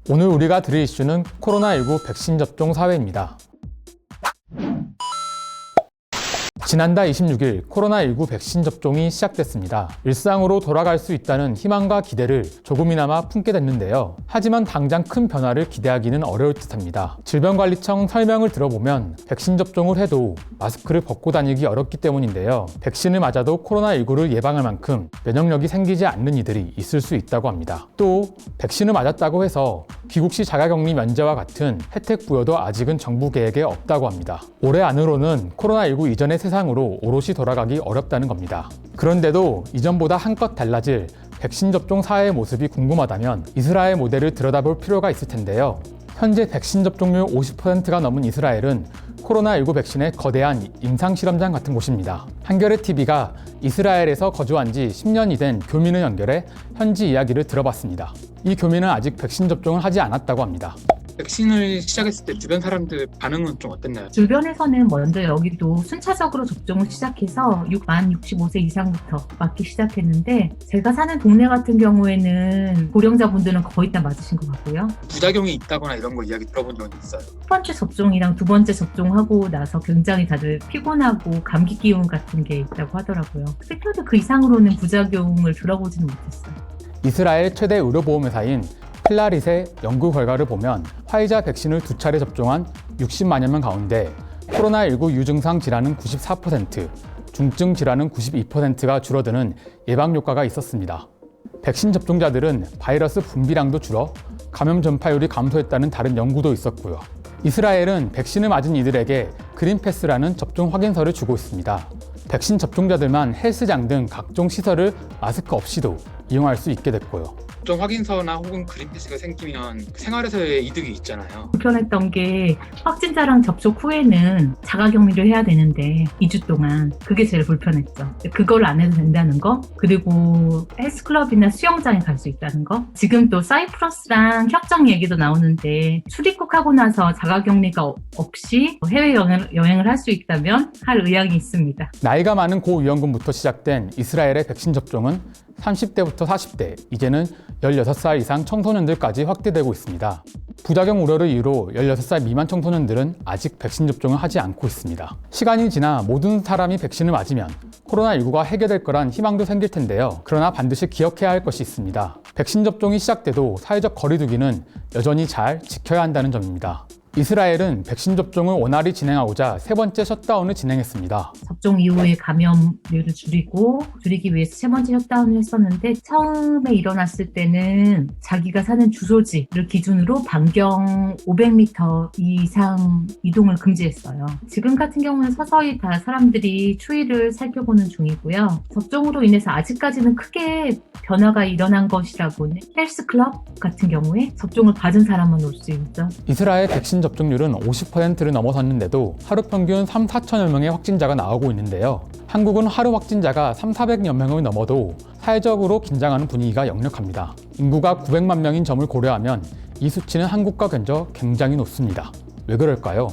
오늘 우리가 들을 이슈는 코로나19 백신 접종 사회입니다. 지난달 26일 코로나19 백신 접종이 시작됐습니다. 일상으로 돌아갈 수 있다는 희망과 기대를 조금이나마 품게 됐는데요. 하지만 당장 큰 변화를 기대하기는 어려울 듯합니다. 질병관리청 설명을 들어보면 백신 접종을 해도 마스크를 벗고 다니기 어렵기 때문인데요. 백신을 맞아도 코로나19를 예방할 만큼 면역력이 생기지 않는 이들이 있을 수 있다고 합니다. 또 백신을 맞았다고 해서 귀국 시 자가격리 면제와 같은 혜택 부여도 아직은 정부 계획에 없다고 합니다. 올해 안으로는 코로나19 이전의 세상으로 오롯이 돌아가기 어렵다는 겁니다. 그런데도 이전보다 한껏 달라질 백신 접종 사회의 모습이 궁금하다면 이스라엘 모델을 들여다볼 필요가 있을 텐데요. 현재 백신 접종률 50%가 넘은 이스라엘은 코로나19 백신의 거대한 임상실험장 같은 곳입니다. 한겨레TV가 이스라엘에서 거주한 지 10년이 된 교민을 연결해 현지 이야기를 들어봤습니다. 이 교민은 아직 백신 접종을 하지 않았다고 합니다. 백신을 시작했을 때 주변 사람들 반응은 좀 어땠나요? 주변에서는 먼저 여기도 순차적으로 접종을 시작해서 만 65세 이상부터 맞기 시작했는데 제가 사는 동네 같은 경우에는 고령자분들은 거의 다 맞으신 것 같고요. 부작용이 있다거나 이런 거 이야기 들어본 적은 있어요? 첫 번째 접종이랑 두 번째 접종하고 나서 굉장히 다들 피곤하고 감기 기운 같은 게 있다고 하더라고요. 스피어도 그 이상으로는 부작용을 들어보지는 못했어요. 이스라엘 최대 의료보험회사인 클라릿의 연구 결과를 보면 화이자 백신을 2차례 접종한 60만여 명 가운데 코로나19 유증상 질환은 94%, 중증 질환은 92%가 줄어드는 예방 효과가 있었습니다. 백신 접종자들은 바이러스 분비량도 줄어 감염 전파율이 감소했다는 다른 연구도 있었고요. 이스라엘은 백신을 맞은 이들에게 그린패스라는 접종 확인서를 주고 있습니다. 백신 접종자들만 헬스장 등 각종 시설을 마스크 없이도 이용할 수 있게 됐고요. 접종 확인서나 혹은 그린패스가 생기면 생활에서의 이득이 있잖아요. 불편했던 게 확진자랑 접촉 후에는 자가격리를 해야 되는데 2주 동안 그게 제일 불편했죠. 그걸 안 해도 된다는 거, 그리고 헬스클럽이나 수영장에 갈 수 있다는 거. 지금 또 사이프러스랑 협정 얘기도 나오는데 출입국하고 나서 자가격리가 없이 해외여행을 할 수 있다면 할 의향이 있습니다. 나이가 많은 고위험군부터 시작된 이스라엘의 백신 접종은 30대부터 40대, 이제는 16살 이상 청소년들까지 확대되고 있습니다. 부작용 우려를 이유로 16살 미만 청소년들은 아직 백신 접종을 하지 않고 있습니다. 시간이 지나 모든 사람이 백신을 맞으면 코로나19가 해결될 거란 희망도 생길 텐데요. 그러나 반드시 기억해야 할 것이 있습니다. 백신 접종이 시작돼도 사회적 거리 두기는 여전히 잘 지켜야 한다는 점입니다. 이스라엘은 백신 접종을 원활히 진행하고자 세 번째 셧다운을 진행했습니다. 접종 이후에 감염률을 줄이기 위해서 세 번째 셧다운을 했었는데 처음에 일어났을 때는 자기가 사는 주소지를 기준으로 반경 500m 이상 이동을 금지했어요. 지금 같은 경우는 서서히 다 사람들이 추이를 살펴보는 중이고요. 접종으로 인해서 아직까지는 크게 변화가 일어난 것이라고는 헬스클럽 같은 경우에 접종을 받은 사람만 올 수 있죠. 이스라엘 백신 접종률은 50%를 넘어섰는데도 하루 평균 3, 4천여 명의 확진자가 나오고 있는데요. 한국은 하루 확진자가 3,400여 명을 넘어도 사회적으로 긴장하는 분위기가 역력합니다. 인구가 900만 명인 점을 고려하면 이 수치는 한국과 견져 굉장히 높습니다. 왜 그럴까요?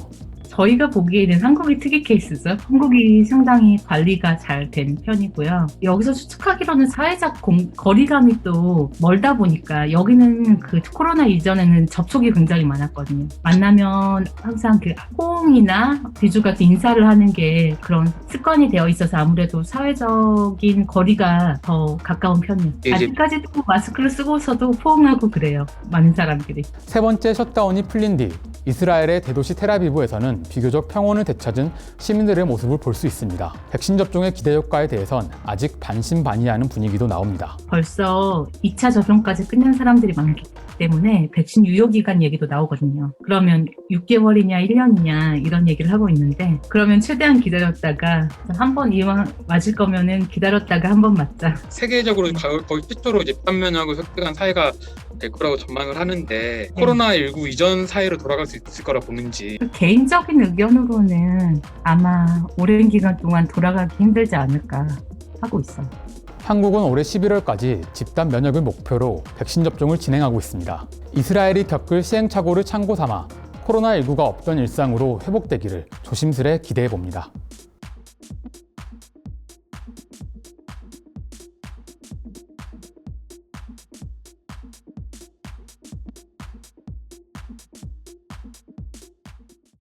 저희가 보기에는 한국이 특이 케이스죠. 한국이 상당히 관리가 잘 된 편이고요. 여기서 추측하기로는 사회적 거리감이 또 멀다 보니까 여기는 그 코로나 이전에는 접촉이 굉장히 많았거든요. 만나면 항상 그 호응이나 비주 같은 인사를 하는 게 그런 습관이 되어 있어서 아무래도 사회적인 거리가 더 가까운 편이에요. 아직까지도 마스크를 쓰고서도 포옹하고 그래요. 많은 사람들이. 세 번째 셧다운이 풀린 뒤 이스라엘의 대도시 텔아비브에서는 비교적 평온을 되찾은 시민들의 모습을 볼 수 있습니다. 백신 접종의 기대 효과에 대해선 아직 반신반의하는 분위기도 나옵니다. 벌써 2차 접종까지 끝낸 사람들이 많기 때문에 백신 유효기간 얘기도 나오거든요. 그러면 6개월이냐 1년이냐 이런 얘기를 하고 있는데 그러면 최대한 기다렸다가 한 번 이왕 맞을 거면은 기다렸다가 한 번 맞자. 세계적으로 거의 최초로 이제 반면하고 획득한 사회가 될 거라고 전망을 하는데 코로나19 이전 사회로 돌아갈 수 있을 거라 보는지. 개인적인 의견으로는 아마 오랜 기간 동안 돌아가기 힘들지 않을까 하고 있어요. 한국은 올해 11월까지 집단 면역을 목표로 백신 접종을 진행하고 있습니다. 이스라엘이 겪을 시행착오를 참고 삼아 코로나19가 없던 일상으로 회복되기를 조심스레 기대해 봅니다.